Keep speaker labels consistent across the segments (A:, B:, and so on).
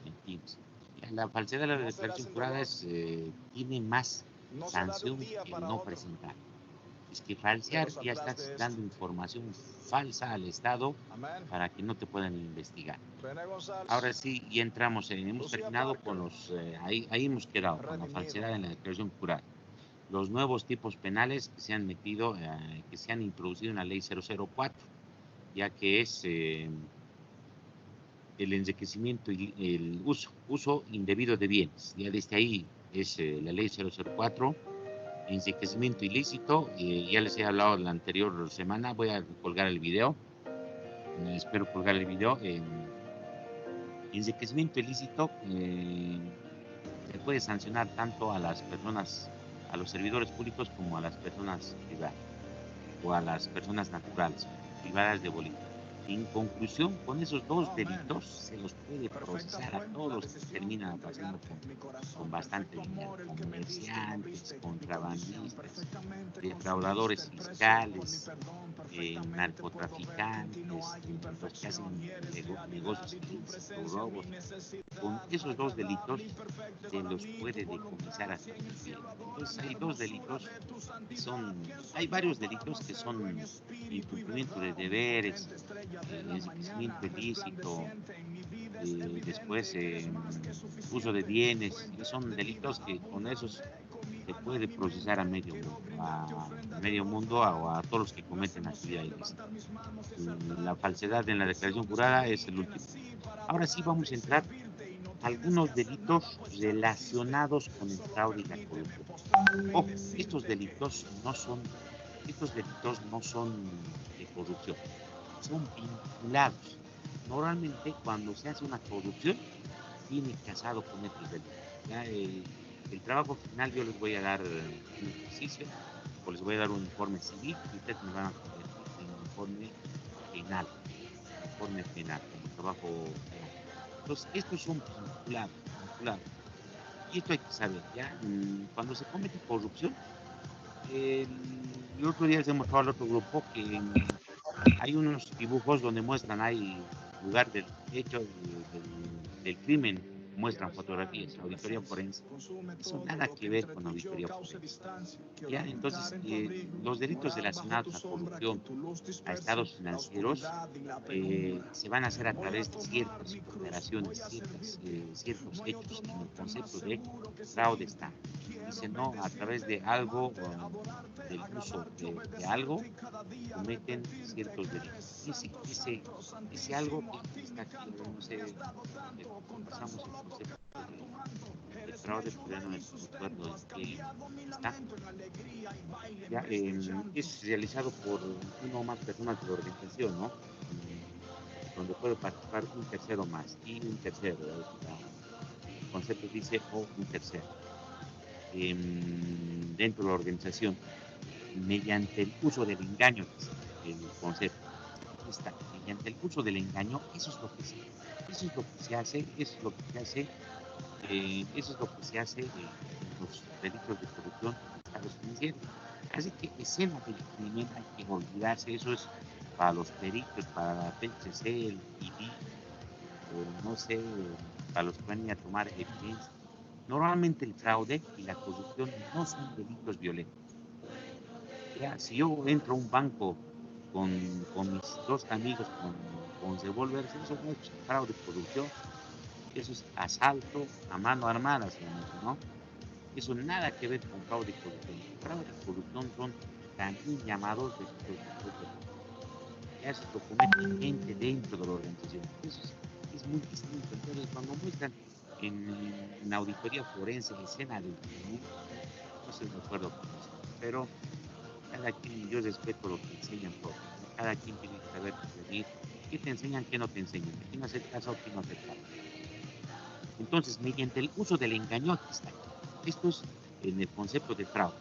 A: mentiras. La falsedad de la declaración jurada tiene más sanción que no presentar. Es que falsear ya estás dando información falsa al Estado para que no te puedan investigar. Ahora sí, ya hemos terminado con ahí hemos quedado con la falsedad en la declaración jurada. Los nuevos tipos penales que se han metido, que se han introducido en la ley 004, ya que es el enriquecimiento y el uso indebido de bienes. Ya desde ahí es la ley 004, enriquecimiento ilícito, ya les he hablado la anterior semana, voy a colgar el video, espero colgar el video. Enriquecimiento ilícito se puede sancionar tanto a las personas, a los servidores públicos como a las personas privadas o a las personas naturales privadas de Bolivia. En conclusión, con esos dos delitos se los puede procesar a todos los que terminan pasando con bastante dinero, comerciantes, contrabandistas, defraudadores fiscales, narcotraficantes, los que hacen negocios ilícitos, robos. Con esos dos delitos se los puede decomisar hasta el cielo. Entonces hay dos delitos que hay varios delitos que son incumplimiento de deberes, enriquecimiento ilícito, después uso de bienes, y son delitos que con esos se puede procesar a medio mundo o a todos los que cometen actividad ilícita. La falsedad en la declaración jurada es el último. Ahora sí vamos a entrar a algunos delitos relacionados con el fraude y la corrupción. Ojo, estos delitos no son de corrupción, son vinculados. Normalmente cuando se hace una corrupción, tiene casado con estos delitos. Ya, el trabajo final yo les voy a dar un ejercicio, o les voy a dar un informe civil y ustedes me van a convertir en informe penal, como trabajo penal. Entonces, estos son vinculados. Y esto hay que saber, ¿ya? Cuando se comete corrupción, el otro día les he mostrado al otro grupo que hay unos dibujos donde muestran ahí lugar del hecho del crimen, muestran fotografías, auditoría forense. Eso nada que ver con auditoría forense. Ya, entonces, los delitos relacionados a corrupción, a estados financieros, se van a hacer a través de ciertas operaciones, ciertos hechos en el concepto de fraude está. Dice no, a través de algo, del uso de algo, cometen ciertos delitos. Ese algo que está aquí, no sé, pasamos el concepto de fraude, pero ya no me acuerdo en qué está. Ya, es realizado por una o más personas de la organización, ¿no? Donde puede participar un tercero más y un tercero. El concepto dice o un tercero. Dentro de la organización, mediante el uso del engaño, el concepto. Está, mediante el uso del engaño, eso es lo que se hace, en los delitos de corrupción en estados financieros. Así que escena del crimen hay que olvidarse, eso es para los peritos, para la PCC, el ID, no sé, para los que van a ir a tomar evidencia. Normalmente el fraude y la corrupción no son delitos violentos. Ya, si yo entro a un banco con mis dos amigos con revólveres, eso no es fraude, corrupción, eso es asalto a mano armada, ¿no? Eso nada que ver con fraude y corrupción. Fraude y corrupción son también llamados delitos de ya esos lo cometen gente dentro de la organización. Eso es muy distinto. Entonces, cuando muestran en auditoría forense la escena del crimen, no estoy de acuerdo con eso. Pero cada quien, yo respeto lo que enseñan todos. Cada quien tiene que saber discernir qué te enseñan, qué no te enseñan, a quién hacer caso, a quién no hacer caso. Entonces, mediante el uso del engaño, aquí está. Esto es en el concepto de fraude.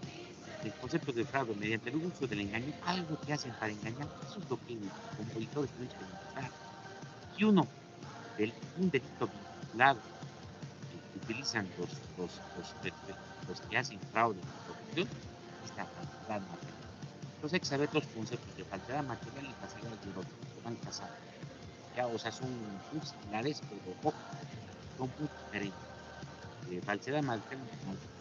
A: El concepto de fraude, mediante el uso del engaño, algo que hacen para engañar, eso es lo que como auditores tenemos que demostrar. Y un delito vinculado que utilizan los que hacen fraude y corrupción, es la falsedad material. Entonces hay que saber los conceptos de falsedad material y falsedad biológica, que van casados. Ya, o sea, son muy similares, pero ojo, son muy diferentes. Falsedad material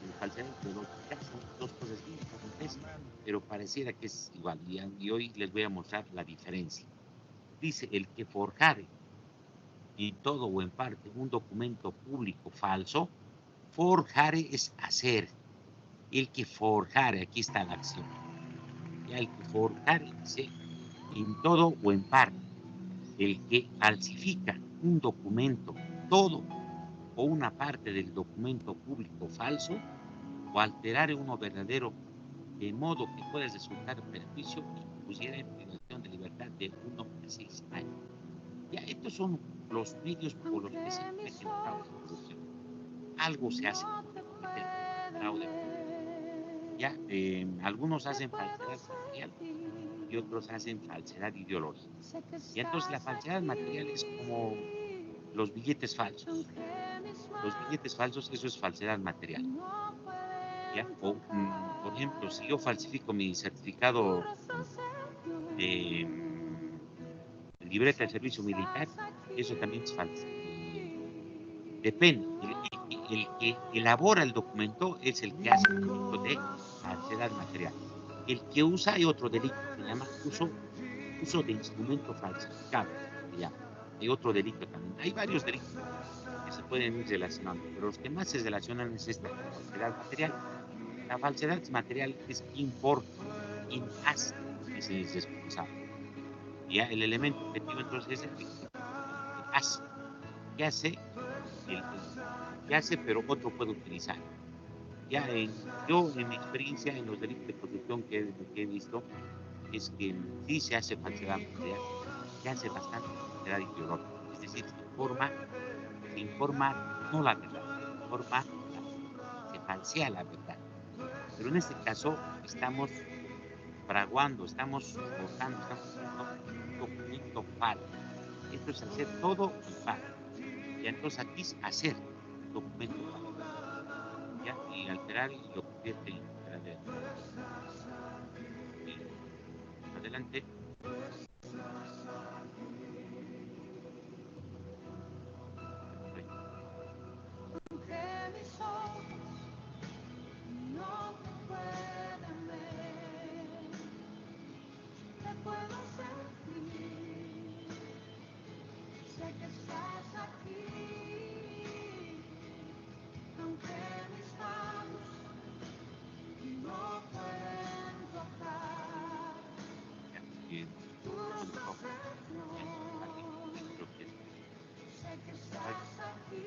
A: y falsedad ideológica son dos cosas bien diferentes, pero pareciera que es igual. Y hoy les voy a mostrar la diferencia. Dice, el que forjare en todo o en parte un documento público falso, forjare es hacer. El que forjare, aquí está la acción. Ya el que forjare dice, en todo o en parte. El que falsifica un documento, todo o una parte del documento público falso, o alterar uno verdadero, de modo que pueda resultar perjuicio y pusiera en privación de libertad de 1 a 6 años. Ya, estos son los medios por los que se cometen fraude y corrupción. Algo se hace para cometer fraude. Ya, algunos hacen falsedad material y otros hacen falsedad ideológica. Y entonces la falsedad material es como los billetes falsos. Los billetes falsos, eso es falsedad material. ¿Ya? O, por ejemplo, si yo falsifico mi certificado de libreta de servicio militar, eso también es falso. Depende. El que elabora el documento es el que hace el delito de falsedad material. El que usa hay otro delito, se llama uso de instrumento falsificado. Se llama. Hay otro delito también. Hay varios delitos que se pueden ir relacionando, pero los que más se relacionan es esta falsedad material. La falsedad material es quien porta, quien hace, ese es responsable. Ya el elemento objetivo entonces es el que hace, que hace, que hace, pero otro puede utilizar. Ya yo en mi experiencia en los delitos de corrupción que he visto, es que sí se hace falsedad material, se hace bastante falsedad ideológica, es decir, se informa no la verdad, se falsea la verdad. Pero en este caso estamos fraguando, estamos forjando, estamos haciendo un documento falso. Esto es hacer todo en falso. Y entonces aquí es hacer documento falso. ¿Ya? Y alterar y lo convierte en verdadero. Y adelante. No te pueden ver, te puedo sentir, sé que estás aquí, aunque mis manos no pueden tocar. Tu rostro sé que estás aquí.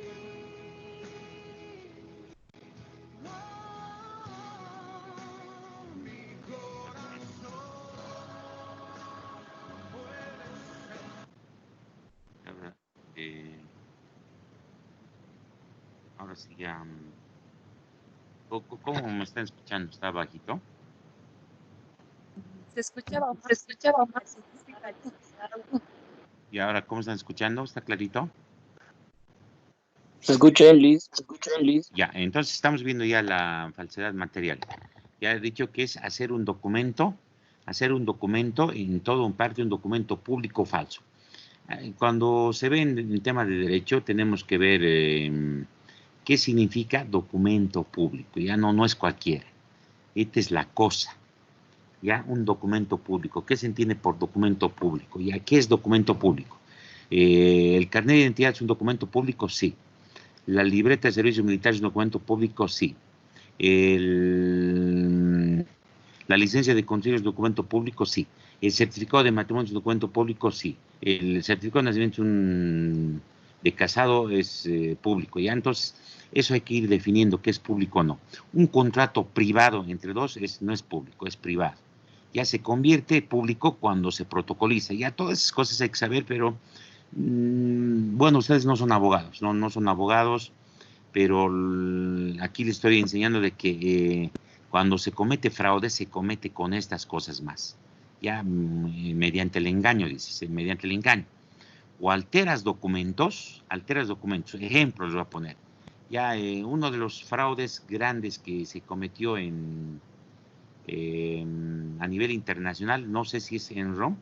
A: Ahora, ahora sí ya. ¿Cómo me están escuchando? ¿Está bajito?
B: Se escuchaba más.
A: ¿Y ahora cómo están escuchando? ¿Está clarito?
C: Se escucha en Liz, se escucha en Liz.
A: Ya, entonces estamos viendo ya la falsedad material. Ya he dicho que es hacer un documento en todo un parte, un documento público falso. Cuando se ve en el tema de derecho, tenemos que ver qué significa documento público. Ya no es cualquiera. Esta es la cosa. Ya, un documento público. ¿Qué se entiende por documento público? Ya, ¿qué es documento público? ¿El carnet de identidad es un documento público? Sí. ¿La libreta de servicio militar es un documento público? Sí. ¿La licencia de conducir es un documento público? Sí. ¿El certificado de matrimonio es un documento público? Sí. ¿El certificado de nacimiento de casado es público? Ya, entonces, eso hay que ir definiendo qué es público o no. Un contrato privado entre dos no es público, es privado. Ya se convierte público cuando se protocoliza. Ya todas esas cosas hay que saber, pero bueno, ustedes no son abogados, no son abogados, pero aquí les estoy enseñando de que cuando se comete fraude, se comete con estas cosas más. Ya mediante el engaño, dice, mediante el engaño. O alteras documentos, ejemplos les voy a poner. Ya uno de los fraudes grandes que se cometió a nivel internacional, no sé si es Enron,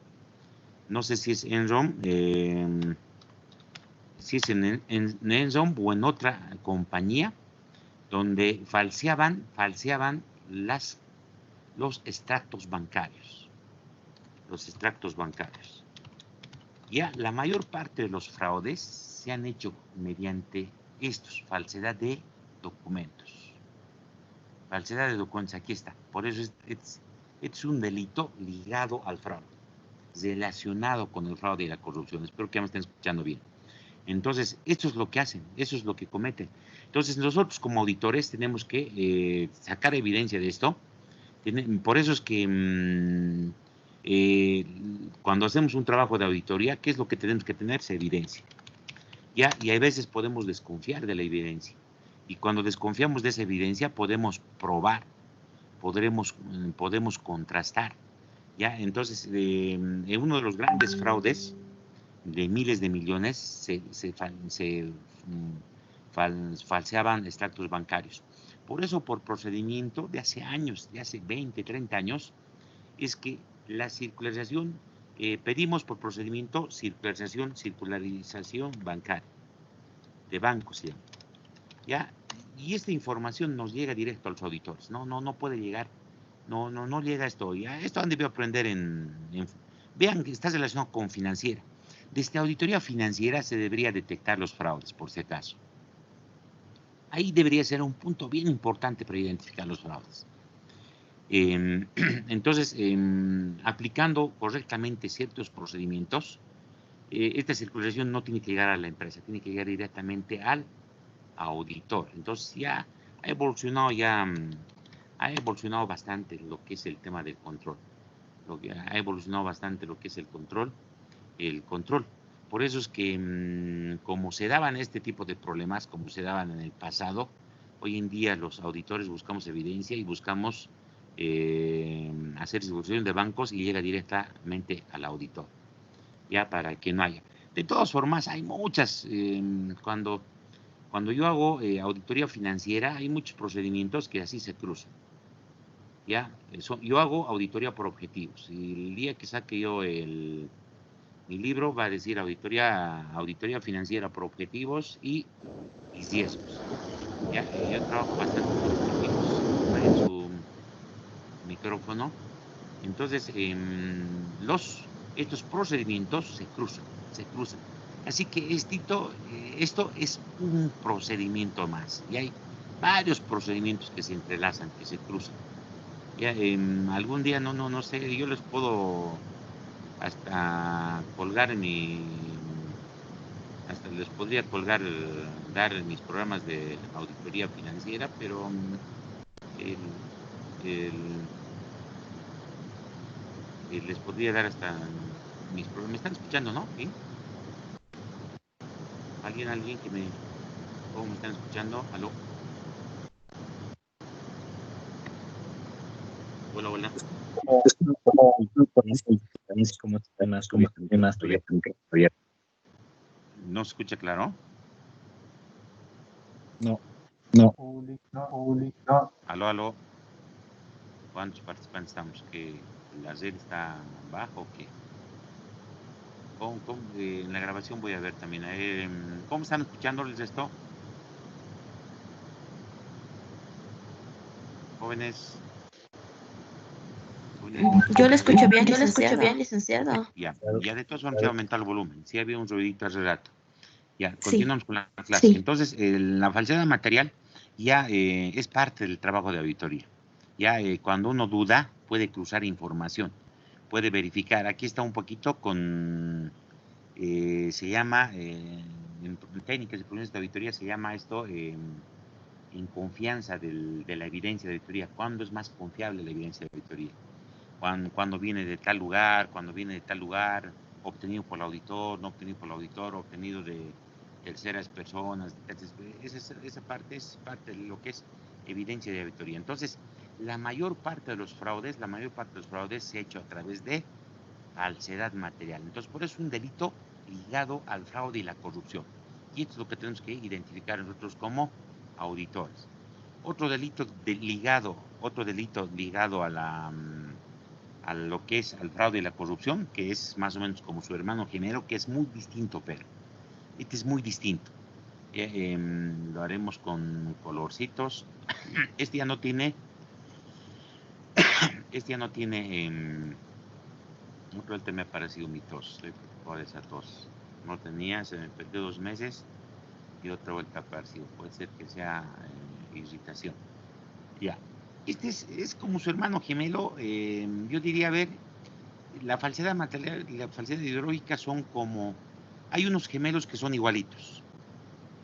A: si es en Enson o en otra compañía, donde falseaban los extractos bancarios. Los extractos bancarios. Ya la mayor parte de los fraudes se han hecho mediante estos, falsedad de documentos. Falsedad de documentos, aquí está. Por eso es un delito ligado al fraude, relacionado con el fraude y la corrupción. Espero que me estén escuchando bien. Entonces, esto es lo que hacen, eso es lo que cometen. Entonces, nosotros como auditores tenemos que sacar evidencia de esto. Por eso es que cuando hacemos un trabajo de auditoría, ¿qué es lo que tenemos que tener? Evidencia. ¿Ya? Y hay veces podemos desconfiar de la evidencia. Y cuando desconfiamos de esa evidencia, podemos probar, podemos contrastar. ¿Ya? Entonces, uno de los grandes fraudes de miles de millones falseaban extractos bancarios. Por eso, por procedimiento de hace años, de hace 20, 30 años, es que la circularización, pedimos por procedimiento circularización bancaria, de bancos, ¿ya? Y esta información nos llega directo a los auditores, no puede llegar, no llega esto, ya, esto han debido aprender vean que está relacionado con financiera. Desde auditoría financiera se debería detectar los fraudes, por si acaso. Ahí debería ser un punto bien importante para identificar los fraudes. Entonces, aplicando correctamente ciertos procedimientos, esta circularización no tiene que llegar a la empresa, tiene que llegar directamente al auditor. Entonces ya ha evolucionado bastante lo que es el tema del control. Ha evolucionado bastante lo que es el control. Por eso es que como se daban este tipo de problemas, como se daban en el pasado, hoy en día los auditores buscamos evidencia y buscamos hacer distribución de bancos y llega directamente al auditor, ya para que no haya. De todas formas, hay muchas, cuando yo hago auditoría financiera, hay muchos procedimientos que así se cruzan. Ya, yo hago auditoría por objetivos. Y el día que saque yo mi libro va a decir auditoría financiera por objetivos y riesgos. Ya, yo trabajo bastante por objetivos. En su micrófono. Entonces, estos procedimientos se cruzan. Así que esto es un procedimiento más. Y hay varios procedimientos que se entrelazan, que se cruzan. Ya, algún día, no sé, yo les puedo hasta hasta les podría dar mis programas de auditoría financiera, pero les podría dar hasta mis programas. ¿Me están escuchando, no? ¿Sí? ¿Alguien que me... ¿Cómo me están escuchando? ¿Aló? Hola.
C: Como temas
A: ¿No se escucha claro?
C: No.
A: Aló. ¿Cuántos participantes estamos? ¿Que la red está bajo o qué? En la grabación voy a ver también. ¿Cómo están escuchándoles esto? Jóvenes.
B: Yo le escucho bien, licenciado.
A: Ya de todas formas, se ha aumentado el volumen. Sí había un ruidito hace rato. Ya,
B: Sí.
A: continuamos con la clase. Sí. Entonces, la falsedad material ya es parte del trabajo de auditoría. Ya cuando uno duda, puede cruzar información, puede verificar. Aquí está un poquito con, se llama, en técnicas de procesos de auditoría, se llama esto en confianza de la evidencia de auditoría. ¿Cuándo es más confiable la evidencia de auditoría? Cuando viene de tal lugar, obtenido por el auditor, no obtenido por el auditor, obtenido de terceras personas. Esa parte es parte de lo que es evidencia de auditoría. Entonces, la mayor parte de los fraudes se ha hecho a través de falsedad material. Entonces, por eso es un delito ligado al fraude y la corrupción. Y esto es lo que tenemos que identificar nosotros como auditores. Otro delito ligado a lo que es al fraude y la corrupción, que es más o menos como su hermano gemelo, que es muy distinto, pero Este es muy distinto. Lo haremos con colorcitos. Este ya no tiene, otro este me ha parecido mi tos, estoy por esa tos. No tenía, se me perdió 2 meses y otra vuelta ha aparecido. Puede ser que sea irritación. Ya. Este es como su hermano gemelo. Yo diría, a ver, la falsedad material y la falsedad ideológica son como... Hay unos gemelos que son igualitos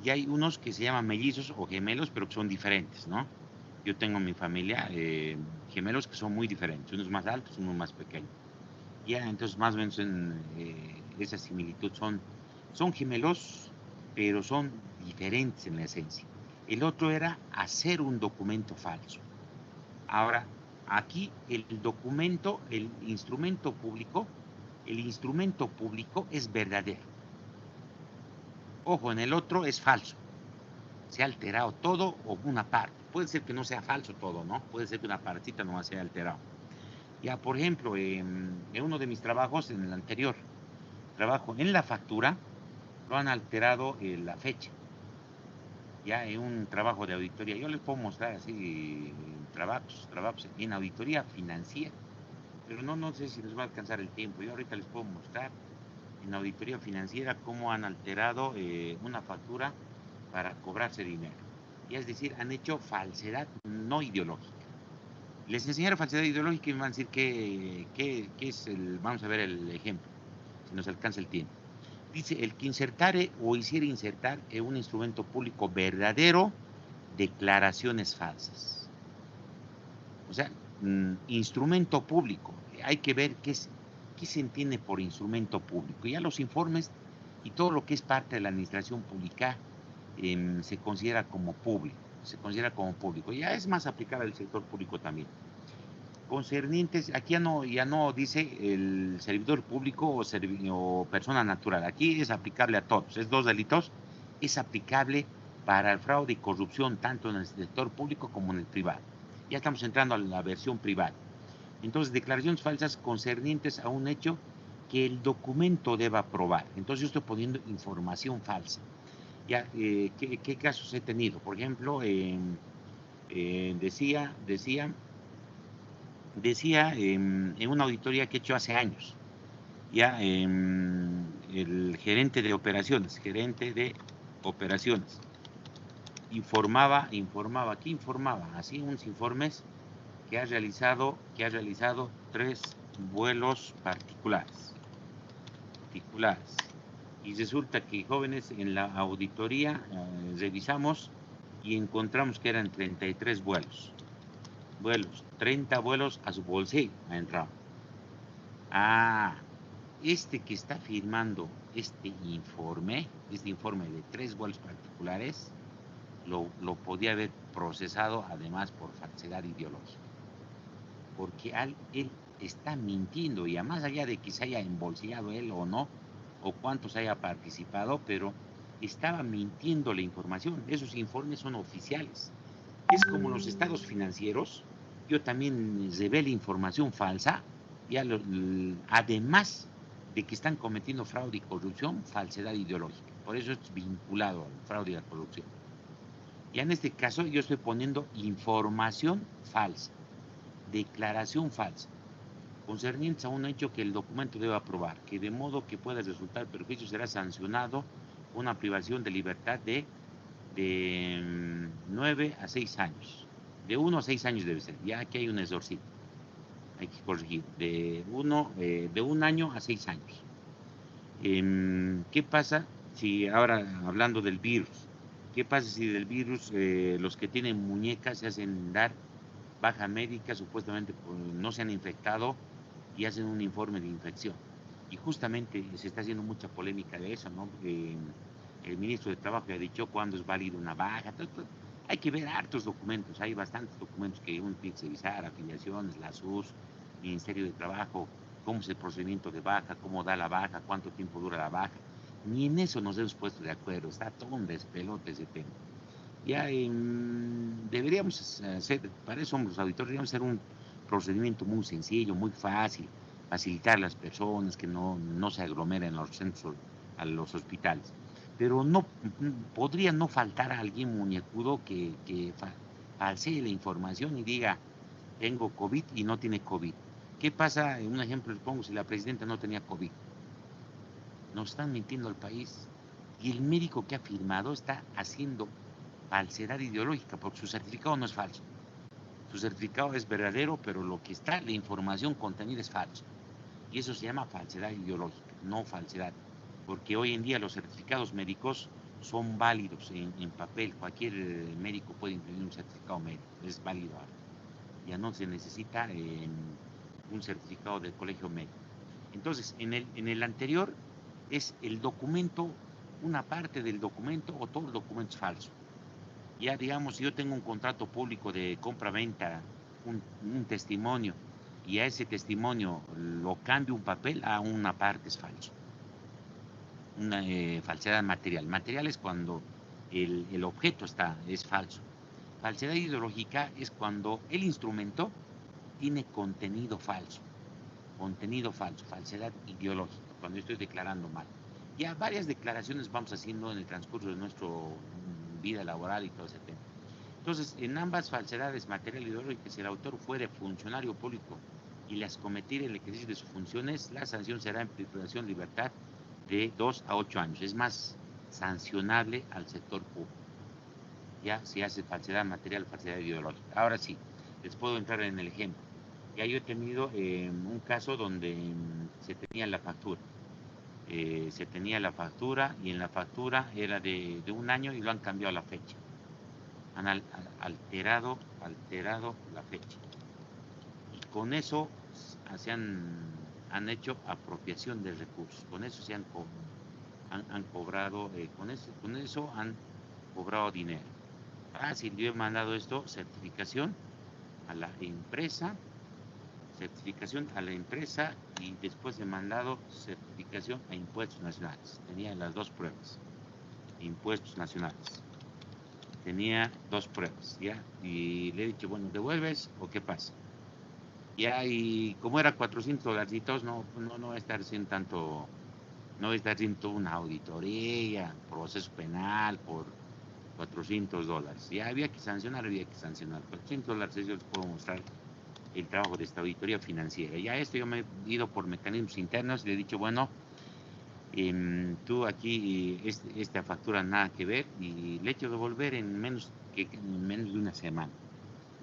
A: y hay unos que se llaman mellizos o gemelos, pero que son diferentes, ¿no? Yo tengo en mi familia gemelos que son muy diferentes, unos más altos, unos más pequeños. Ya, entonces más o menos esa similitud son gemelos, pero son diferentes en la esencia. El otro era hacer un documento falso. Ahora, aquí el instrumento público es verdadero. Ojo, en el otro es falso. Se ha alterado todo o una parte. Puede ser que no sea falso todo, ¿no? Puede ser que una partita no se haya alterado. Ya, por ejemplo, en uno de mis trabajos, en el anterior trabajo en la factura, lo han alterado la fecha. Ya en un trabajo de auditoría, yo les puedo mostrar así trabajos en auditoría financiera, pero no sé si les va a alcanzar el tiempo. Yo ahorita les puedo mostrar en auditoría financiera cómo han alterado una factura para cobrarse dinero. Y es decir, han hecho falsedad no ideológica. Les enseñaron falsedad ideológica y me van a decir qué es vamos a ver el ejemplo, si nos alcanza el tiempo. Dice, el que insertare o hiciera insertar en un instrumento público verdadero declaraciones falsas. O sea, instrumento público. Hay que ver qué se entiende por instrumento público. Ya los informes y todo lo que es parte de la administración pública se considera como público. Ya es más aplicable al sector público también. Concernientes, aquí ya no dice el servidor público o persona natural. Aquí es aplicable a todos. Es 2 delitos. Es aplicable para el fraude y corrupción tanto en el sector público como en el privado. Ya estamos entrando a la versión privada. Entonces, declaraciones falsas concernientes a un hecho que el documento deba probar. Entonces, yo estoy poniendo información falsa. Ya, ¿qué casos he tenido? Por ejemplo, decía en una auditoría que he hecho hace años, ya el gerente de operaciones, informaba, hacía unos informes que ha realizado 3 vuelos particulares. Y resulta que jóvenes en la auditoría revisamos y encontramos que eran 33 vuelos. 30 vuelos a su bolsillo ha entrado. Este que está firmando este informe de 3 vuelos particulares, lo podía haber procesado además por falsedad ideológica. Porque él está mintiendo, y más allá de que se haya embolsillado él o no, o cuántos haya participado, pero estaba mintiendo la información. Esos informes son oficiales. Es como los estados financieros. Yo también revelé información falsa, además de que están cometiendo fraude y corrupción, falsedad ideológica. Por eso es vinculado al fraude y a la corrupción. Ya en este caso yo estoy poniendo información falsa, declaración falsa, concernientes a un hecho que el documento debe aprobar, que de modo que pueda resultar perjuicio será sancionado una privación de libertad de 9 a 6 años. De 1 a 6 años debe ser. Ya aquí hay un exorcito. Hay que corregir. De 1 año a 6 años. ¿Qué pasa si, ahora hablando del virus, qué pasa si del virus los que tienen muñecas se hacen dar baja médica, supuestamente no se han infectado y hacen un informe de infección? Y justamente se está haciendo mucha polémica de eso, ¿no? El ministro de Trabajo ha dicho cuándo es válido una baja. Hay que ver hartos documentos, hay bastantes documentos que uno tiene que revisar, afiliaciones, la SUS, Ministerio de Trabajo, cómo es el procedimiento de baja, cómo da la baja, cuánto tiempo dura la baja. Ni en eso nos hemos puesto de acuerdo, está todo un despelote ese tema. Ya deberíamos hacer, para eso somos los auditores, deberíamos hacer un procedimiento muy sencillo, muy fácil, facilitar a las personas que no se aglomeren en los centros, a los hospitales. pero no podría no faltar a alguien muñecudo que falsee la información y diga, tengo COVID y no tiene COVID. ¿Qué pasa? Un ejemplo les pongo, si la presidenta no tenía COVID. Nos están mintiendo al país. Y el médico que ha firmado está haciendo falsedad ideológica, porque su certificado no es falso. Su certificado es verdadero, pero lo que está, la información contenida es falso. Y eso se llama falsedad ideológica, no falsedad. Porque hoy en día los certificados médicos son válidos en papel. Cualquier médico puede imprimir un certificado médico, es válido ahora. Ya no se necesita un certificado del colegio médico. Entonces, en el anterior es el documento, una parte del documento o todo el documento es falso. Ya digamos, si yo tengo un contrato público de compra-venta, un testimonio, y a ese testimonio lo cambio un papel, a una parte es falso. Una falsedad material. Material es cuando el objeto es falso. Falsedad ideológica es cuando el instrumento tiene contenido falso. Contenido falso, falsedad ideológica, cuando yo estoy declarando mal. Ya varias declaraciones vamos haciendo en el transcurso de nuestra vida laboral y todo ese tema. Entonces, en ambas falsedades material y ideológica, si el autor fuere funcionario público y las cometiera en el ejercicio de sus funciones, la sanción será en privación de libertad de 2 a 8 años. Es más sancionable al sector público. Ya si hace falsedad material, falsedad ideológica. Ahora sí, les puedo entrar en el ejemplo. Ya yo he tenido un caso donde se tenía la factura. Se tenía la factura y en la factura era de un año y lo han cambiado la fecha. Han alterado la fecha. Y con eso han hecho apropiación de recursos. Con eso se han cobrado, con eso han cobrado dinero. Si yo he mandado esto, certificación a la empresa y después he mandado certificación a impuestos nacionales. Tenía las dos pruebas. Impuestos nacionales. Tenía dos pruebas, ¿ya? Y le he dicho, bueno, ¿devuelves o qué pasa? Ya, y como era $400, no va a estar sin tanto, no va a estar haciendo una auditoría, proceso penal por $400. Ya había que sancionar. $400 yo les puedo mostrar el trabajo de esta auditoría financiera. Ya esto yo me he ido por mecanismos internos y le he dicho, bueno, tú aquí esta factura nada que ver y le he hecho devolver en menos de una semana.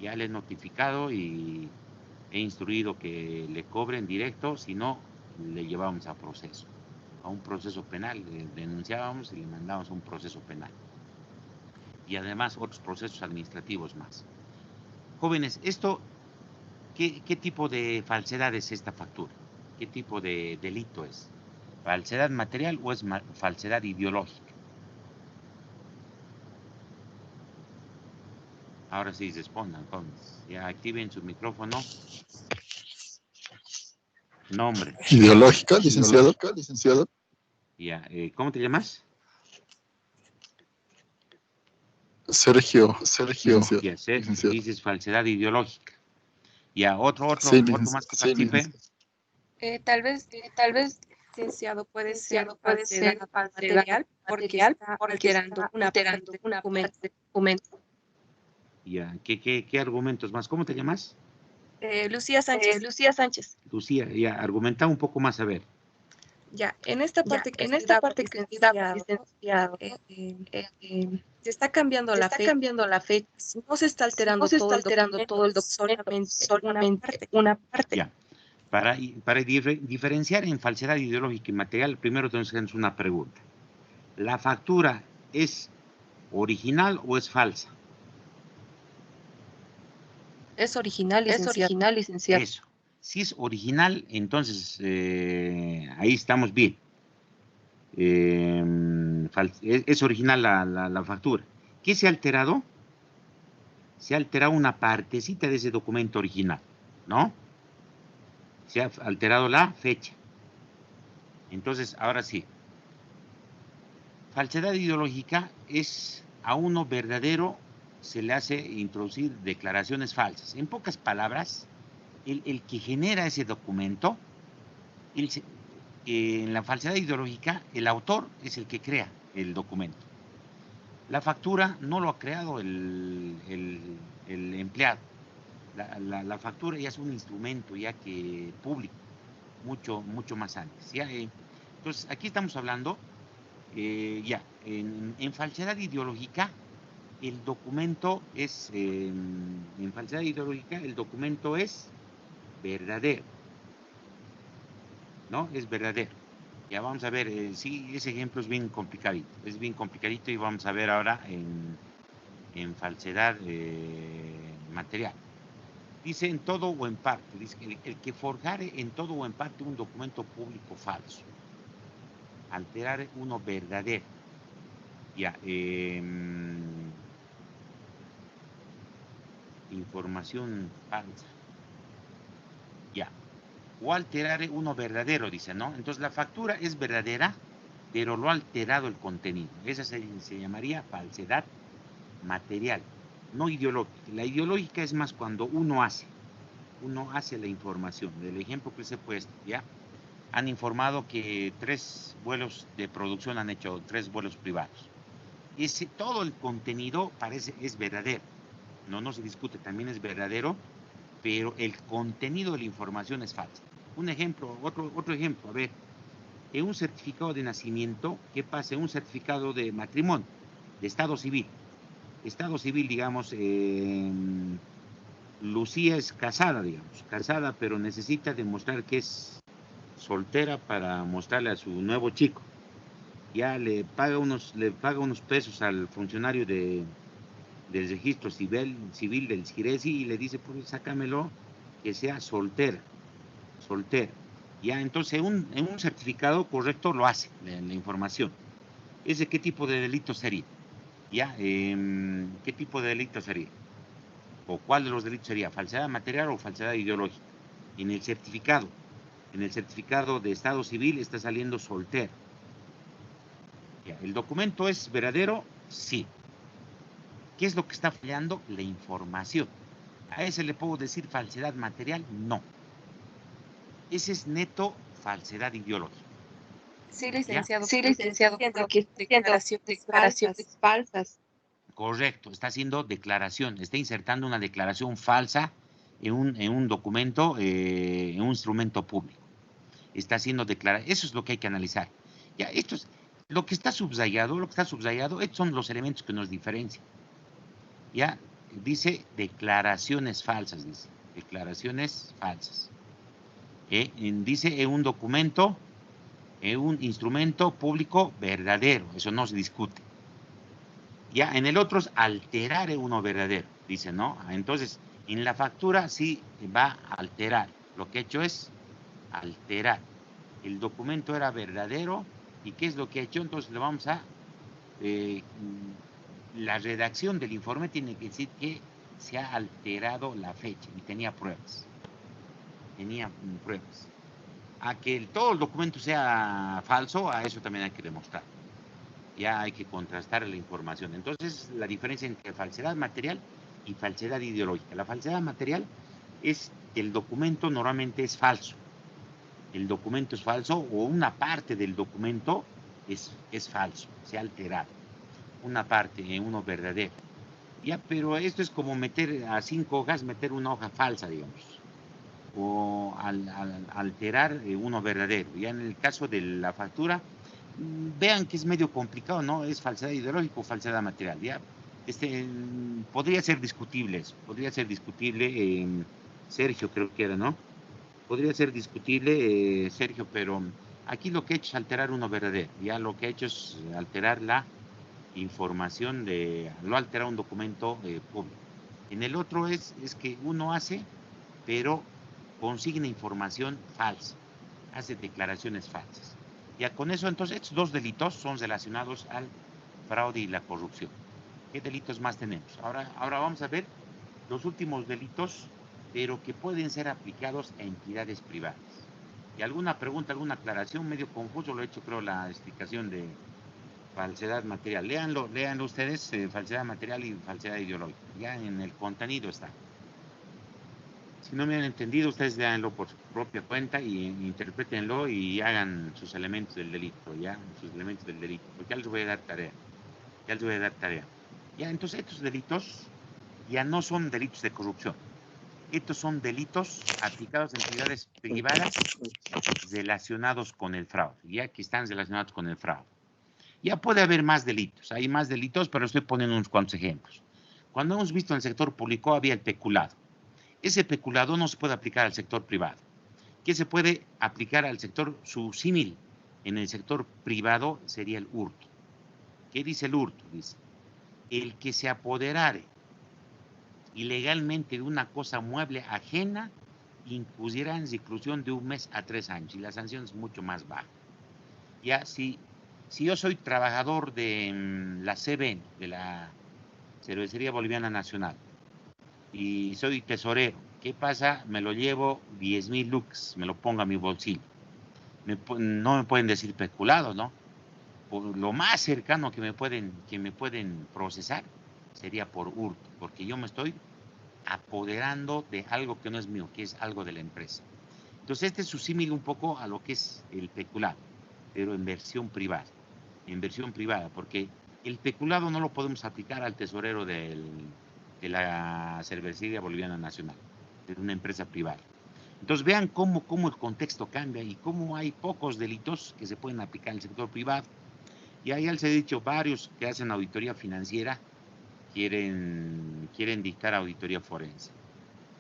A: Ya le he notificado y he instruido que le cobren directo, si no le llevamos a proceso, a un proceso penal, le denunciábamos y le mandábamos a un proceso penal. Y además otros procesos administrativos más. Jóvenes, esto, ¿qué tipo de falsedad es esta factura? ¿Qué tipo de delito es? ¿Falsedad material o es falsedad ideológica? Ahora sí respondan, jóvenes. Ya activen su micrófono. Nombre.
D: Ideológica, licenciado.
A: Ya, ¿cómo te llamas?
D: Sergio.
A: Ya, dices falsedad ideológica. Ya, otro
D: Sí,
A: más que participe.
E: Tal vez, licenciado, puede ser falsedad material porque está alterando una parte del documento.
A: Ya, ¿qué argumentos más? ¿Cómo te llamas?
E: Lucía Sánchez.
A: Lucía, ya, argumenta un poco más, a ver.
E: Ya, en esta parte que licenciado, se está cambiando la fecha. No se está alterando todo el documento, solamente una parte.
A: Ya. Para diferenciar en falsedad ideológica y material, primero tenemos que hacer una pregunta. ¿La factura es original o es falsa?
E: Es original, licenciado.
A: Eso. Si es original, entonces ahí estamos bien. Es original la factura. ¿Qué se ha alterado? Se ha alterado una partecita de ese documento original, ¿no? Se ha alterado la fecha. Entonces, ahora sí. Falsedad ideológica es a uno verdadero se le hace introducir declaraciones falsas. En pocas palabras, el que genera ese documento, en la falsedad ideológica, el autor es el que crea. el documento. La factura no lo ha creado el empleado. La factura ya es un instrumento ya que público, mucho más antes. ¿Ya? Entonces, aquí estamos hablando, en falsedad ideológica, el documento es, en falsedad ideológica, el documento es verdadero, ¿no? Es verdadero. Ya vamos a ver, sí, ese ejemplo es bien complicadito y vamos a ver ahora en falsedad material. Dice en todo o en parte, dice el que forjare en todo o en parte un documento público falso, alterar uno verdadero, ya, información falsa, ya, o alterar uno verdadero, dice, ¿no? Entonces la factura es verdadera, pero lo ha alterado el contenido. Esa se llamaría falsedad material, no ideológica. La ideológica es más cuando uno hace la información. Del ejemplo que les he puesto, ¿ya? Han informado que 3 vuelos de producción han hecho 3 vuelos privados. Todo el contenido es verdadero. No se discute, también es verdadero, pero el contenido de la información es falso. Un ejemplo, otro ejemplo, a ver, en un certificado de nacimiento, ¿qué pasa? En un certificado de matrimonio, de estado civil. Estado civil, digamos, Lucía es casada, digamos, casada, pero necesita demostrar que es soltera para mostrarle a su nuevo chico. Ya le paga unos pesos al funcionario del registro civil del Giresi y le dice, pues sácamelo que sea soltera. Ya, entonces en un certificado correcto lo hace, la información. ¿Ese qué tipo de delito sería? Ya, ¿qué tipo de delito sería? ¿O cuál de los delitos sería? ¿Falsedad material o falsedad ideológica? En el certificado de estado civil está saliendo soltero. Ya, ¿el documento es verdadero? Sí. ¿Qué es lo que está fallando? La información. ¿A ese le puedo decir falsedad material? No. Ese es neto falsedad ideológica.
E: Sí,
A: ¿Ya?
E: licenciado.
B: Sí, licenciado, porque está haciendo declaraciones falsas.
A: Correcto, está haciendo declaración, está insertando una declaración falsa en un documento, en un instrumento público. Está haciendo declaración, eso es lo que hay que analizar. Ya, lo que está subrayado, estos son los elementos que nos diferencian. Ya, dice declaraciones falsas, dice, declaraciones falsas. Dice en un documento, en un instrumento público verdadero, eso no se discute. Ya, en el otro es alterar uno verdadero, dice, ¿no? Entonces, en la factura sí va a alterar. Lo que he hecho es alterar. El documento era verdadero, ¿y qué es lo que he hecho? Entonces le vamos a... la redacción del informe tiene que decir que se ha alterado la fecha y tenía pruebas. A que todo el documento sea falso, a eso también hay que demostrar. Ya hay que contrastar la información. Entonces, la diferencia entre falsedad material y falsedad ideológica. La falsedad material es que el documento normalmente es falso. El documento es falso o una parte del documento es falso, se ha alterado. Una parte, uno verdadero. Ya, pero esto es como meter a 5 hojas, meter una hoja falsa, digamos. O al alterar uno verdadero. Ya en el caso de la factura, vean que es medio complicado, ¿no? Es falsedad ideológica o falsedad material, ¿ya? Podría ser discutible eso, podría ser discutible, Sergio creo que era, ¿no? Podría ser discutible, Sergio, pero aquí lo que he hecho es alterar uno verdadero, ya lo que he hecho es alterar la información lo altera un documento público. En el otro es que uno hace, pero consigna información falsa, hace declaraciones falsas. Ya con eso, entonces, estos 2 delitos son relacionados al fraude y la corrupción. ¿Qué delitos más tenemos? Ahora vamos a ver los últimos delitos, pero que pueden ser aplicados a entidades privadas. ¿Y alguna pregunta, alguna aclaración? Medio confuso lo he hecho, creo, la explicación de falsedad material. Léanlo ustedes, falsedad material y falsedad ideológica. Ya en el contenido está. Si no me han entendido, ustedes leanlo por su propia cuenta y interprétenlo y hagan sus elementos del delito, ¿ya? Sus elementos del delito, porque ya les voy a dar tarea. Ya les voy a dar tarea. Ya, entonces estos delitos ya no son delitos de corrupción. Estos son delitos aplicados a entidades privadas relacionados con el fraude, ya que están relacionados con el fraude. Ya puede haber más delitos, hay más delitos, pero estoy poniendo unos cuantos ejemplos. Cuando hemos visto en el sector público había el peculado. Ese peculado no se puede aplicar al sector privado. ¿Qué se puede aplicar al sector? Su símil en el sector privado sería el hurto. ¿Qué dice el hurto? Dice, el que se apoderare ilegalmente de una cosa mueble ajena incurrirá en reclusión de 1 mes a 3 años y la sanción es mucho más baja. Ya, si yo soy trabajador de la CBN, de la Cervecería Boliviana Nacional, y soy tesorero, ¿qué pasa? Me lo llevo 10.000 lux, me lo pongo a mi bolsillo. No me pueden decir peculado, ¿no? Por lo más cercano que me pueden procesar sería por hurto, porque yo me estoy apoderando de algo que no es mío, que es algo de la empresa. Entonces este es su símil un poco a lo que es el peculado, pero en versión privada, porque el peculado no lo podemos aplicar al tesorero de la Cervecería Boliviana Nacional, de una empresa privada. Entonces vean cómo el contexto cambia y cómo hay pocos delitos que se pueden aplicar en el sector privado. Y ahí les he dicho, varios que hacen auditoría financiera quieren dictar auditoría forense.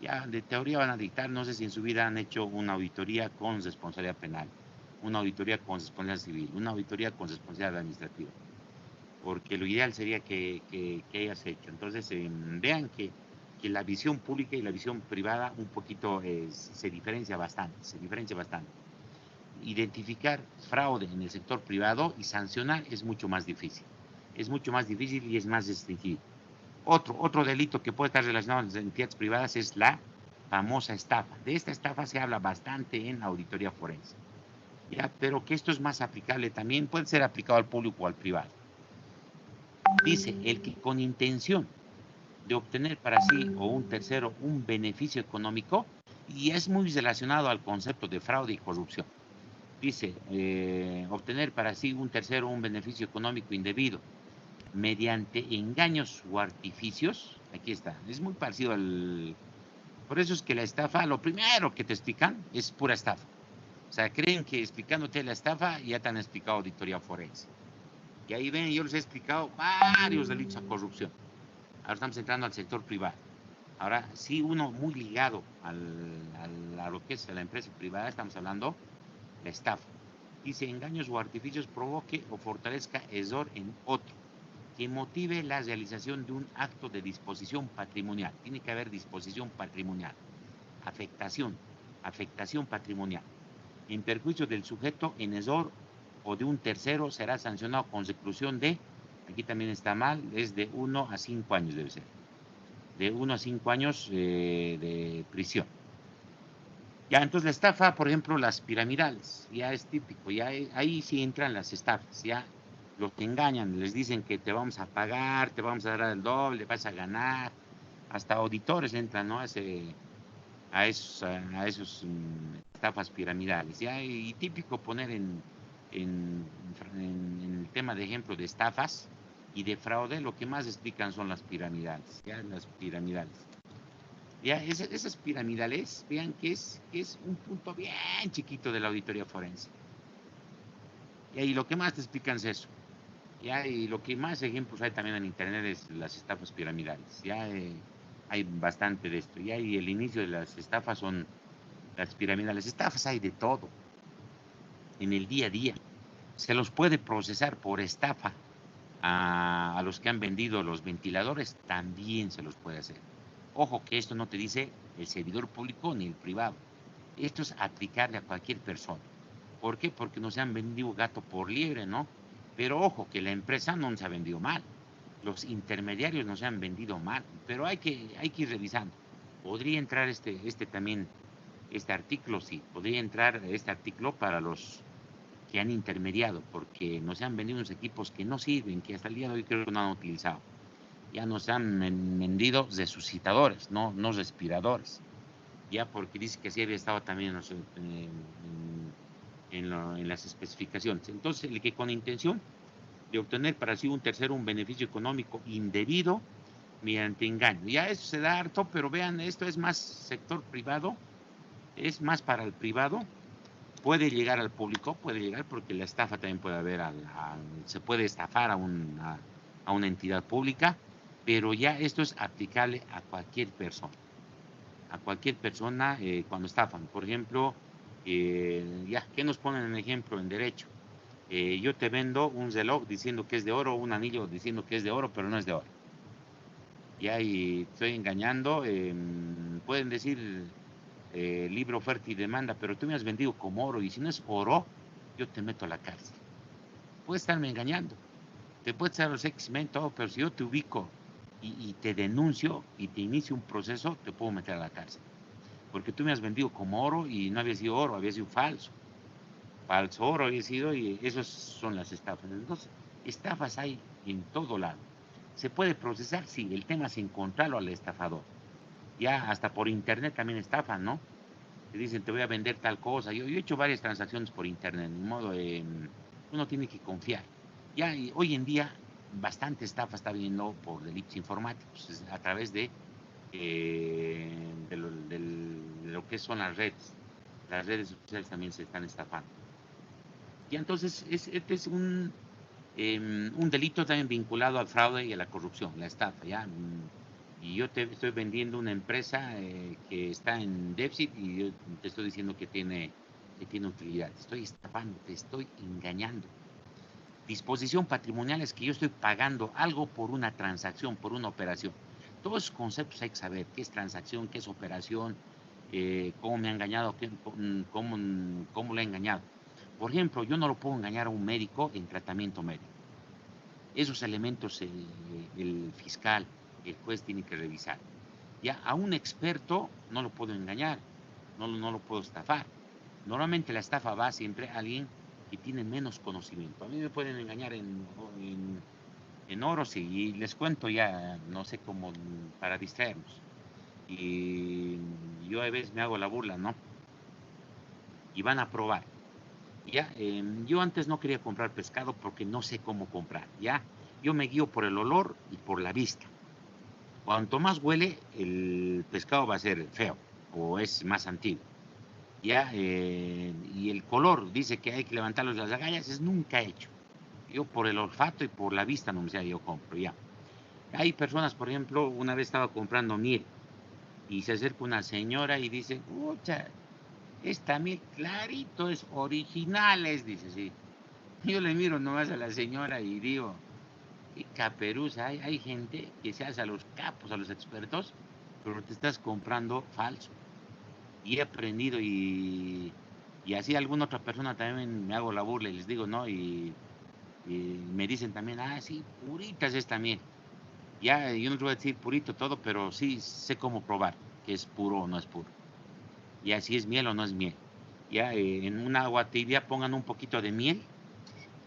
A: Ya de teoría van a dictar, no sé si en su vida han hecho una auditoría con responsabilidad penal, una auditoría con responsabilidad civil, una auditoría con responsabilidad administrativa, porque lo ideal sería que hayas hecho. Entonces vean que la visión pública y la visión privada un poquito se diferencia bastante. Identificar fraude en el sector privado y sancionar es mucho más difícil. Y es más restringido. Otro delito que puede estar relacionado con las entidades privadas es la famosa estafa. De esta estafa se habla bastante en auditoría forense. ¿Ya? Pero que esto es más aplicable también, puede ser aplicado al público o al privado. Dice, el que con intención de obtener para sí o un tercero un beneficio económico, y es muy relacionado al concepto de fraude y corrupción. Dice, obtener para sí un tercero un beneficio económico indebido mediante engaños o artificios. Aquí está, es muy parecido al... Por eso es que la estafa, lo primero que te explican es pura estafa. O sea, creen que explicándote la estafa ya te han explicado auditoría forense. Y ahí ven, yo les he explicado varios delitos a corrupción. Ahora estamos entrando al sector privado. Ahora, sí, uno muy ligado a lo que es la empresa privada, estamos hablando de estafa. Dice, engaños o artificios provoque o fortalezca error en otro, que motive la realización de un acto de disposición patrimonial. Tiene que haber disposición patrimonial. Afectación patrimonial. En perjuicio del sujeto en error o de un tercero será sancionado con reclusión de, aquí también está mal, es de 1 a 5 años debe ser. De 1 a 5 años de prisión. Ya, entonces la estafa, por ejemplo, las piramidales, ya es típico, ya ahí sí entran las estafas, ya los que engañan, les dicen que te vamos a pagar, te vamos a dar el doble, vas a ganar, hasta auditores entran, ¿no? A esos estafas piramidales, ya, y típico poner en el tema de ejemplo de estafas y de fraude, lo que más explican son las piramidales, ya, las piramidales. Ya, esas piramidales, vean que es un punto bien chiquito de la auditoría forense. Y lo que más te explican es eso. Ya, y lo que más ejemplos hay también en internet es las estafas piramidales. Ya hay bastante de esto. Ya, y el inicio de las estafas son las piramidales. Estafas hay de todo. En el día a día. Se los puede procesar por estafa a los que han vendido los ventiladores. También se los puede hacer. Ojo que esto no te dice el servidor público ni el privado. Esto es aplicarle a cualquier persona. ¿Por qué? Porque nos han vendido gato por liebre, ¿no? Pero ojo que la empresa no nos ha vendido mal. Los intermediarios nos han vendido mal. Pero hay que ir revisando. ¿Podría entrar también, este artículo? Sí, podría entrar este artículo para los que han intermediado, porque nos han vendido unos equipos que no sirven, que hasta el día de hoy creo que no han utilizado. Ya nos han vendido resucitadores, no respiradores. ya porque dice que sí había estado también en las especificaciones. Entonces, el que con intención de obtener para sí un tercero un beneficio económico indebido mediante engaño. Ya eso se da harto, pero vean, esto es más sector privado, es más para el privado, puede llegar al público, puede llegar porque la estafa también puede haber, se puede estafar a una entidad pública, pero ya esto es aplicable a cualquier persona. A cualquier persona cuando estafan. Por ejemplo, ya, ¿qué nos ponen en ejemplo en derecho? Yo te vendo un reloj diciendo que es de oro, un anillo diciendo que es de oro, pero no es de oro. Ya, y estoy engañando, pueden decir libre oferta y demanda, pero tú me has vendido como oro, y si no es oro, yo te meto a la cárcel. Puedes estarme engañando, te puedes dar los X-Men, todo, pero si yo te ubico y te denuncio y te inicio un proceso, te puedo meter a la cárcel. Porque tú me has vendido como oro y no había sido oro, había sido falso. Falso oro había sido, y esas son las estafas. Entonces, estafas hay en todo lado. ¿Se puede procesar? Sí, el tema es encontrarlo al estafador. Ya hasta por internet también estafan, ¿no? Te dicen, te voy a vender tal cosa. Yo he hecho varias transacciones por internet, de modo uno tiene que confiar. Ya hoy en día bastante estafa está viendo por delitos informáticos, a través de lo que son las redes. Las redes sociales también se están estafando. Y entonces este es un delito también vinculado al fraude y a la corrupción, la estafa, ¿ya? Y yo te estoy vendiendo una empresa que está en déficit, y yo te estoy diciendo que tiene utilidad. Te estoy estafando, te estoy engañando. Disposición patrimonial es que yo estoy pagando algo por una transacción, por una operación. Todos esos conceptos hay que saber: qué es transacción, qué es operación, cómo me ha engañado, cómo lo he engañado. Por ejemplo, yo no lo puedo engañar a un médico en tratamiento médico. Esos elementos el fiscal, el juez tiene que revisar. Ya a un experto no lo puedo engañar, no lo puedo estafar. Normalmente la estafa va siempre a alguien que tiene menos conocimiento. A mí me pueden engañar en oro, sí, y les cuento ya, no sé cómo, para distraernos. Y yo a veces me hago la burla, ¿no? Y van a probar. Ya, yo antes no quería comprar pescado porque no sé cómo comprar, ya. Yo me guío por el olor y por la vista. Cuanto más huele, el pescado va a ser feo o es más antiguo. Ya, y el color dice que hay que levantarlos las agallas, es nunca hecho. Yo por el olfato y por la vista no me sé, yo compro, ya. Hay personas, por ejemplo, una vez estaba comprando miel y se acerca una señora y dice, pucha, esta miel clarito es originales, dice, sí. Yo le miro nomás a la señora y digo, qué caperuza, hay gente que se hace a los capos, a los expertos, pero te estás comprando falso. Y he aprendido, y así alguna otra persona también me hago la burla y les digo, ¿no? Y me dicen también, sí, purita es esta miel. Ya, yo no te voy a decir purito todo, pero sí sé cómo probar que es puro o no es puro. Ya, si es miel o no es miel. Ya, en un agua tibia pongan un poquito de miel,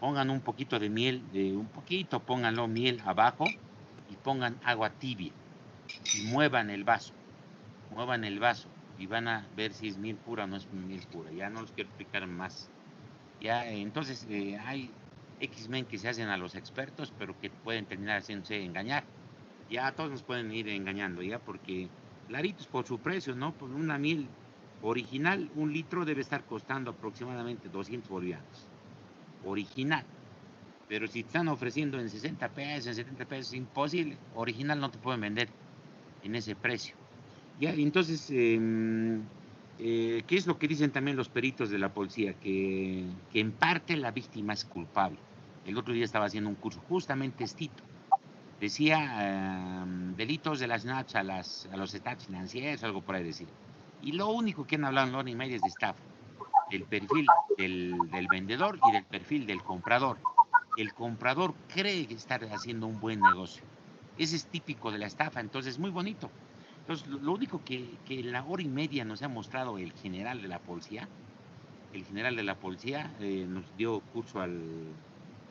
A: un poquito, pónganlo miel abajo y pongan agua tibia y muevan el vaso y van a ver si es miel pura o no es miel pura. Ya no les quiero explicar más. Ya, entonces hay X-Men que se hacen a los expertos, pero que pueden terminar haciéndose engañar. Ya a todos nos pueden ir engañando, ya, porque claritos por su precio, ¿no? Por una miel original, un litro debe estar costando aproximadamente 200 bolivianos. Original. Pero si te están ofreciendo en 60 pesos, en 70 pesos, imposible. Original no te pueden vender en ese precio. Ya, entonces, ¿qué es lo que dicen también los peritos de la policía? Que en parte la víctima es culpable. El otro día estaba haciendo un curso, justamente estito. Decía delitos relacionados a los estados financieros, algo por ahí decir. Y lo único que han hablado en la hora y media es de estafa. Del perfil del vendedor y del perfil del comprador. El comprador cree que está haciendo un buen negocio. Ese es típico de la estafa, entonces es muy bonito. Entonces, lo único que en la hora y media nos ha mostrado el general de la policía, nos dio curso a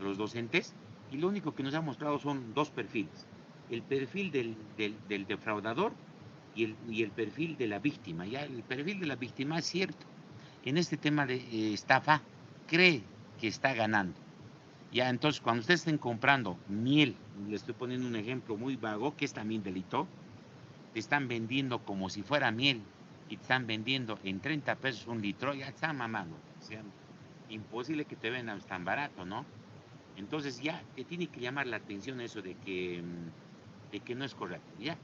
A: los docentes, y lo único que nos ha mostrado son dos perfiles: el perfil del defraudador y el perfil de la víctima. Ya el perfil de la víctima es cierto. En este tema de estafa, cree que está ganando. Ya, entonces, cuando ustedes estén comprando miel, le estoy poniendo un ejemplo muy vago, que es también delito, te están vendiendo como si fuera miel y te están vendiendo en 30 pesos un litro, ya está mamando. O sea, imposible que te vendan tan barato, ¿no? Entonces ya te tiene que llamar la atención eso de que no es correcto, ¿ya?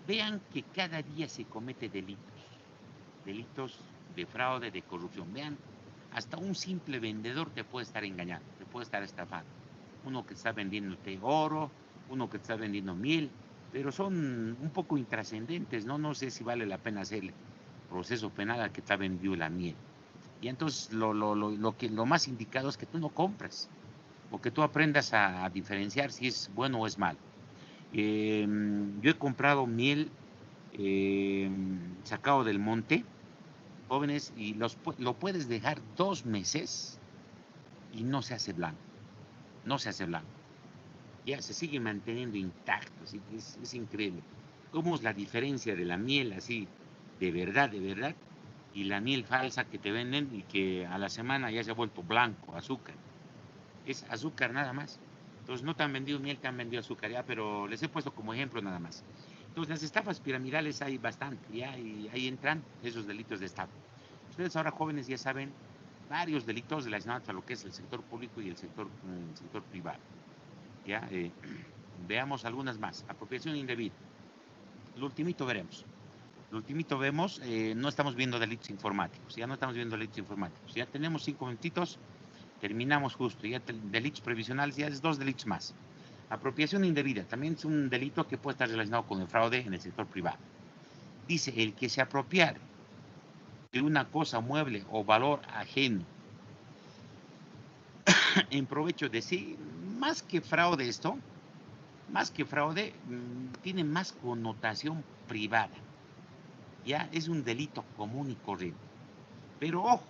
A: Vean que cada día se comete delitos de fraude, de corrupción. Vean, hasta un simple vendedor te puede estar engañando, te puede estar estafando. Uno que está vendiéndote oro, uno que está vendiendo miel, pero son un poco intrascendentes, ¿no? No sé si vale la pena hacer proceso penal al que te ha vendido la miel. Y entonces lo más indicado es que tú no compres, o que tú aprendas a diferenciar si es bueno o es malo. Yo he comprado miel sacado del monte, jóvenes, y lo puedes dejar 2 meses y no se hace blanco, no se hace blanco. Ya se sigue manteniendo intacto, así que es increíble. ¿Cómo es la diferencia de la miel así de verdad, y la miel falsa que te venden y que a la semana ya se ha vuelto blanco, azúcar? Es azúcar nada más. Entonces no te han vendido miel, te han vendido azúcar, ya, pero les he puesto como ejemplo nada más. Entonces las estafas piramidales hay bastante, ya, y ahí entran esos delitos de estafa. Ustedes ahora jóvenes ya saben varios delitos relacionados a lo que es el sector público y el sector privado. Ya, veamos algunas más. Apropiación indebida. Lo ultimito veremos. Lo ultimito vemos, no estamos viendo delitos informáticos, ya no estamos viendo delitos informáticos. Ya tenemos 5 minutitos, terminamos justo. Ya delitos previsionales, ya es 2 delitos más. Apropiación indebida, también es un delito que puede estar relacionado con el fraude en el sector privado. Dice, el que se apropiare de una cosa, mueble o valor ajeno en provecho de sí, más que fraude esto, más que fraude, tiene más connotación privada. Ya es un delito común y corriente. Pero ojo,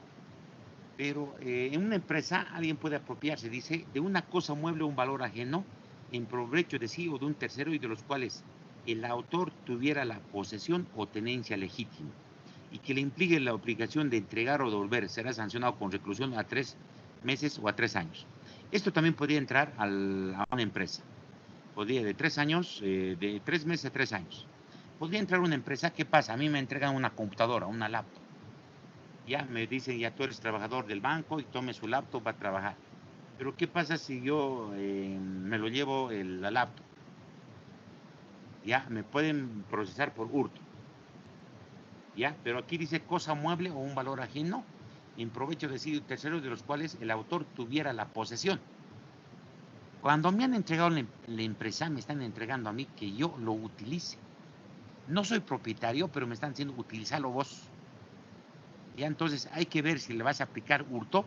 A: en una empresa alguien puede apropiarse, dice, de una cosa, mueble o un valor ajeno en provecho de sí o de un tercero y de los cuales el autor tuviera la posesión o tenencia legítima y que le implique la obligación de entregar o devolver, será sancionado con reclusión a 3 meses o a 3 años. Esto también podría entrar a una empresa. Podría de 3 años, de 3 meses a 3 años. Podría entrar una empresa, ¿qué pasa? A mí me entregan una computadora, una laptop. Ya me dicen, ya tú eres trabajador del banco y tome su laptop para trabajar. Pero ¿qué pasa si yo me lo llevo la laptop? Ya me pueden procesar por hurto. Ya, pero aquí dice cosa, mueble o un valor ajeno en provecho de sí terceros de los cuales el autor tuviera la posesión. Cuando me han entregado la empresa, me están entregando a mí que yo lo utilice. No soy propietario, pero me están diciendo utilízalo vos. Ya, entonces hay que ver si le vas a aplicar hurto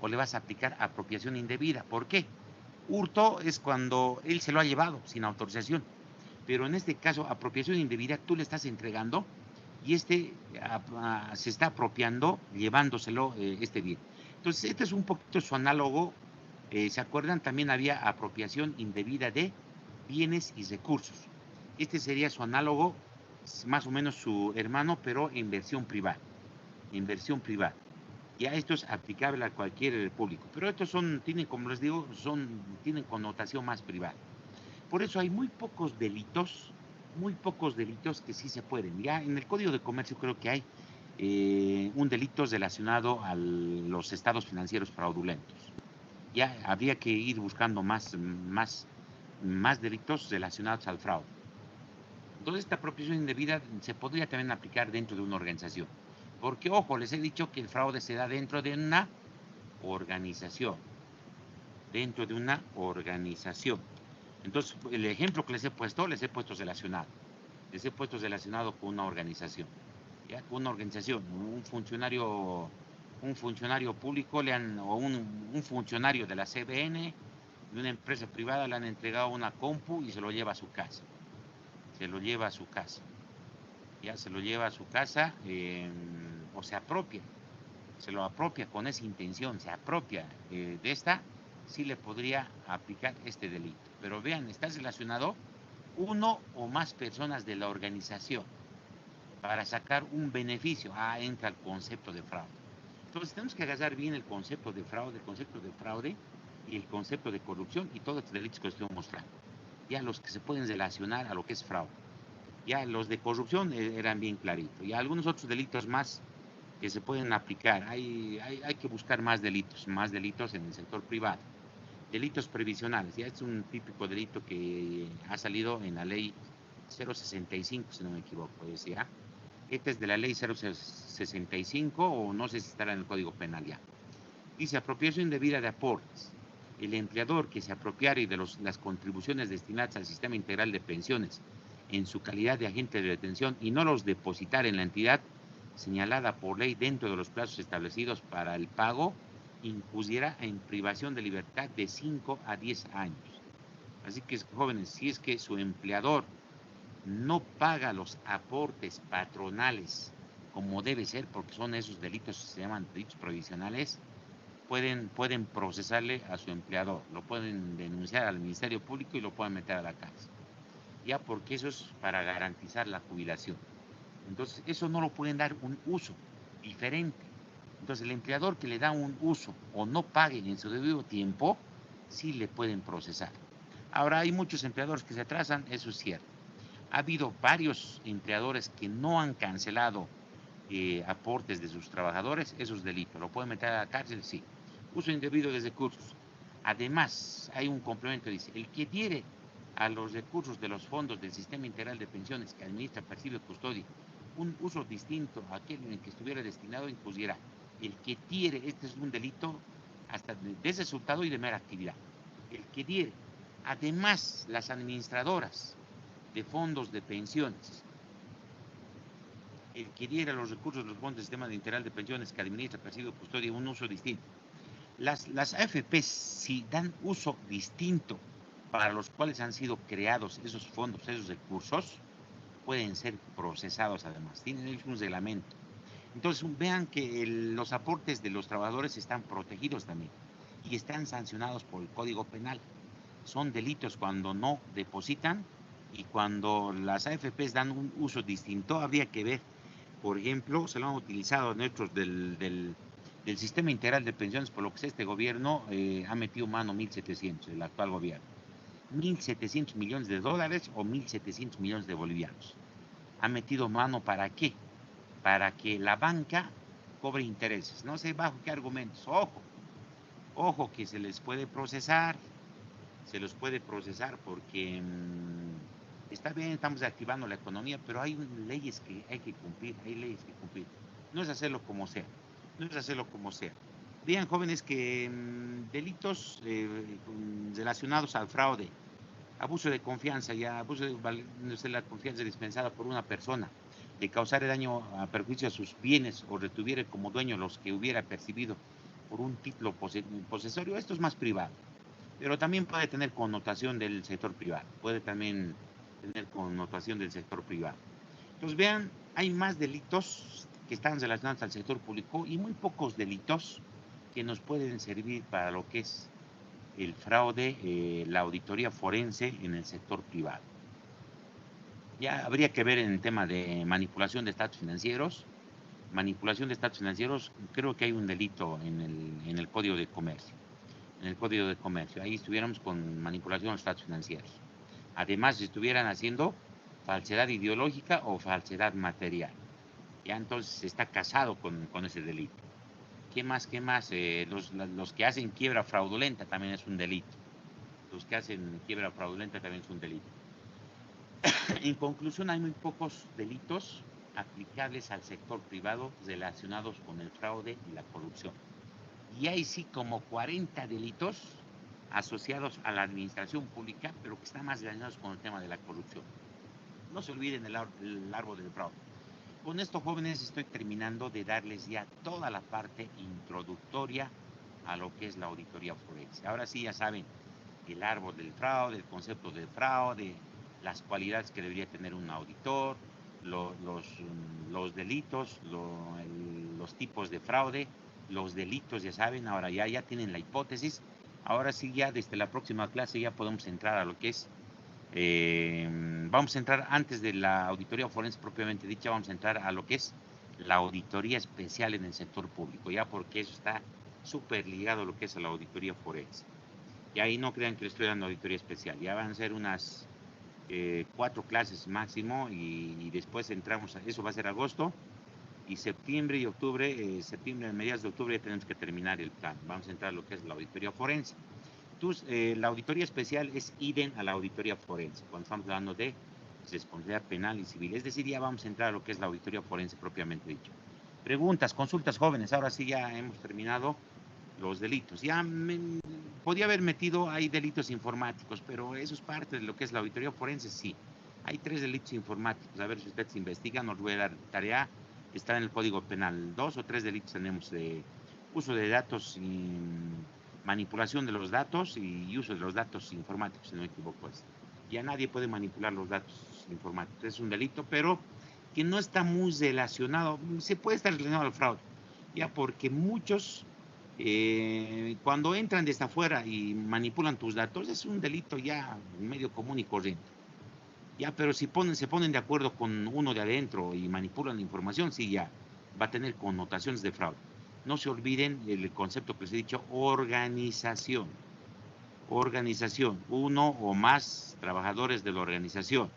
A: o le vas a aplicar apropiación indebida. ¿Por qué? Hurto es cuando él se lo ha llevado sin autorización. Pero en este caso, apropiación indebida, tú le estás entregando y se está apropiando, llevándoselo este bien. Entonces, este es un poquito su análogo. ¿Se acuerdan? También había apropiación indebida de bienes y recursos. Este sería su análogo, más o menos su hermano, pero en versión privada. En versión privada. Ya esto es aplicable a cualquier público. Pero estos tienen, como les digo, tienen connotación más privada. Por eso hay muy pocos delitos que sí se pueden. Ya en el Código de Comercio creo que hay un delito relacionado a los estados financieros fraudulentos. Ya habría que ir buscando más delitos relacionados al fraude. Entonces esta apropiación indebida se podría también aplicar dentro de una organización. Porque, ojo, les he dicho que el fraude se da dentro de una organización. Dentro de una organización. Entonces, el ejemplo que les he puesto relacionado. Les he puesto relacionado con una organización. ¿Ya? Una organización, un funcionario público o un funcionario de la CBN, de una empresa privada, le han entregado una compu y se lo lleva a su casa. Se lo lleva a su casa. Ya se lo lleva a su casa o se apropia. Se lo apropia con esa intención, se apropia de esta, sí le podría aplicar este delito. Pero vean, está relacionado uno o más personas de la organización. para sacar un beneficio. Entra el concepto de fraude. Entonces tenemos que agarrar bien el concepto de fraude y el concepto de corrupción y todos los delitos que os estoy mostrando. Ya los que se pueden relacionar a lo que es fraude. Ya los de corrupción eran bien claritos. Y algunos otros delitos más que se pueden aplicar. Hay que buscar más delitos en el sector privado. Delitos previsionales. Ya es un típico delito que ha salido en la ley 065, si no me equivoco. ¿Ya? Este es de la ley 065 o no sé si estará en el Código Penal ya. Dice apropiación indebida de aportes. El empleador que se apropiare de las contribuciones destinadas al sistema integral de pensiones en su calidad de agente de detención y no los depositar en la entidad señalada por ley dentro de los plazos establecidos para el pago, incurrirá en privación de libertad de 5 a 10 años. Así que, jóvenes, si es que su empleador no paga los aportes patronales como debe ser, porque son esos delitos que se llaman delitos provisionales, pueden procesarle a su empleador, lo pueden denunciar al Ministerio Público y lo pueden meter a la cárcel. Ya, porque eso es para garantizar la jubilación. Entonces, eso no lo pueden dar un uso diferente. Entonces, el empleador que le da un uso o no pague en su debido tiempo, sí le pueden procesar. Ahora, hay muchos empleadores que se atrasan, eso es cierto. Ha habido varios empleadores que no han cancelado aportes de sus trabajadores, eso es delito. ¿Lo pueden meter a la cárcel? Sí. Uso indebido de recursos. Además, hay un complemento, dice, el que diere a los recursos de los fondos del Sistema Integral de Pensiones que administra, percibe, custodia, un uso distinto a aquel en el que estuviera destinado, incurrirá. El que diere, este es un delito hasta de resultado y de mera actividad. El que diere. Además, las administradoras de fondos de pensiones, el que diera los recursos de los fondos del Sistema Integral de Pensiones que administra, percibe, custodia, un uso distinto. Las AFPs, si dan uso distinto para los cuales han sido creados esos fondos, esos recursos, pueden ser procesados además. Tienen ellos un reglamento. Entonces, vean que los aportes de los trabajadores están protegidos también y están sancionados por el Código Penal. Son delitos cuando no depositan y cuando las AFPs dan un uso distinto. Habría que ver, por ejemplo, se lo han utilizado nuestros del Sistema Integral de Pensiones, por lo que sé, este gobierno ha metido mano 1.700, el actual gobierno. 1.700 millones de dólares o 1.700 millones de bolivianos. Ha metido mano ¿para qué? Para que la banca cobre intereses. No sé bajo qué argumentos. Ojo que se les puede procesar. Se los puede procesar porque está bien, estamos activando la economía, pero hay leyes que hay que cumplir, hay leyes que cumplir. No es hacerlo como sea, no es hacerlo como sea. Vean, jóvenes, que delitos relacionados al fraude, abuso de confianza, abuso de la confianza dispensada por una persona, de causar daño a perjuicio a sus bienes o retuviere como dueño los que hubiera percibido por un título posesorio, esto es más privado. Pero también puede tener connotación del sector privado, puede también tener connotación del sector privado. Entonces, vean, hay más delitos que están relacionados al sector público y muy pocos delitos que nos pueden servir para lo que es el fraude, la auditoría forense en el sector privado. Ya habría que ver en el tema de manipulación de estados financieros. Manipulación de estados financieros, creo que hay un delito en el Código de Comercio. En el Código de Comercio, ahí estuviéramos con manipulación de estados financieros. Además, si estuvieran haciendo falsedad ideológica o falsedad material. Ya entonces está casado con ese delito. ¿Qué más? Los que hacen quiebra fraudulenta también es un delito. Los que hacen quiebra fraudulenta también es un delito. En conclusión, hay muy pocos delitos aplicables al sector privado relacionados con el fraude y la corrupción. Y hay sí como 40 delitos asociados a la administración pública, pero que están más relacionados con el tema de la corrupción. No se olviden el árbol del fraude. Con esto, jóvenes, estoy terminando de darles ya toda la parte introductoria a lo que es la auditoría forense. Ahora sí, ya saben, el árbol del fraude, el concepto del fraude, las cualidades que debería tener un auditor, los delitos, los tipos de fraude, los delitos, ya saben, ahora ya tienen la hipótesis. Ahora sí, ya desde la próxima clase ya podemos entrar a lo que es vamos a entrar antes de la auditoría forense propiamente dicha, vamos a entrar a lo que es la auditoría especial en el sector público, ya porque eso está súper ligado a lo que es a la auditoría forense. Y ahí no crean que le estoy dando auditoría especial, ya van a ser unas 4 clases máximo y después entramos a eso, va a ser agosto y septiembre y octubre, septiembre, mediados de octubre ya tenemos que terminar el plan. Vamos a entrar a lo que es la auditoría forense. Entonces, la auditoría especial es idem a la auditoría forense, cuando estamos hablando de responsabilidad penal y civil. Es decir, ya vamos a entrar a lo que es la auditoría forense propiamente dicho. Preguntas, consultas, jóvenes. Ahora sí ya hemos terminado los delitos. Ya podía haber metido, hay delitos informáticos, pero eso es parte de lo que es la auditoría forense, sí. Hay 3 delitos informáticos. A ver si ustedes investigan, nos voy a dar tarea. Está en el Código Penal. 2 o 3 delitos tenemos de uso de datos y manipulación de los datos y uso de los datos informáticos, si no me equivoco. Ya nadie puede manipular los datos informáticos. Es un delito, pero que no está muy relacionado. Se puede estar relacionado al fraude, ya porque muchos cuando entran desde afuera y manipulan tus datos, es un delito ya medio común y corriente. Ya, pero si se ponen de acuerdo con uno de adentro y manipulan la información, sí, ya va a tener connotaciones de fraude. No se olviden el concepto que les he dicho, organización. Organización, uno o más trabajadores de la organización.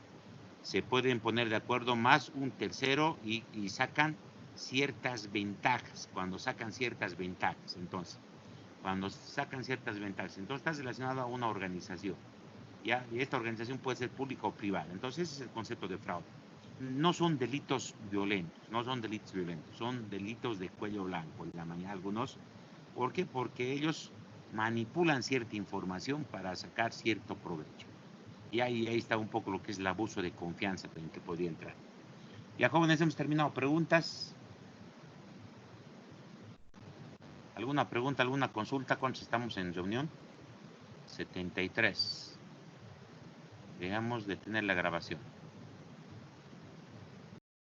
A: Se pueden poner de acuerdo más un tercero y sacan ciertas ventajas, cuando sacan ciertas ventajas. Entonces, cuando sacan ciertas ventajas, entonces está relacionado a una organización. ¿Ya? Y esta organización puede ser pública o privada. Entonces, ese es el concepto de fraude. No son delitos violentos, son delitos de cuello blanco, le llaman algunos. ¿Por qué? Porque ellos manipulan cierta información para sacar cierto provecho. Y ahí está un poco lo que es el abuso de confianza en que podría entrar. Ya, jóvenes, hemos terminado. ¿Preguntas? ¿Alguna pregunta, alguna consulta? ¿Cuántos estamos en reunión? 73. Dejamos de tener la grabación.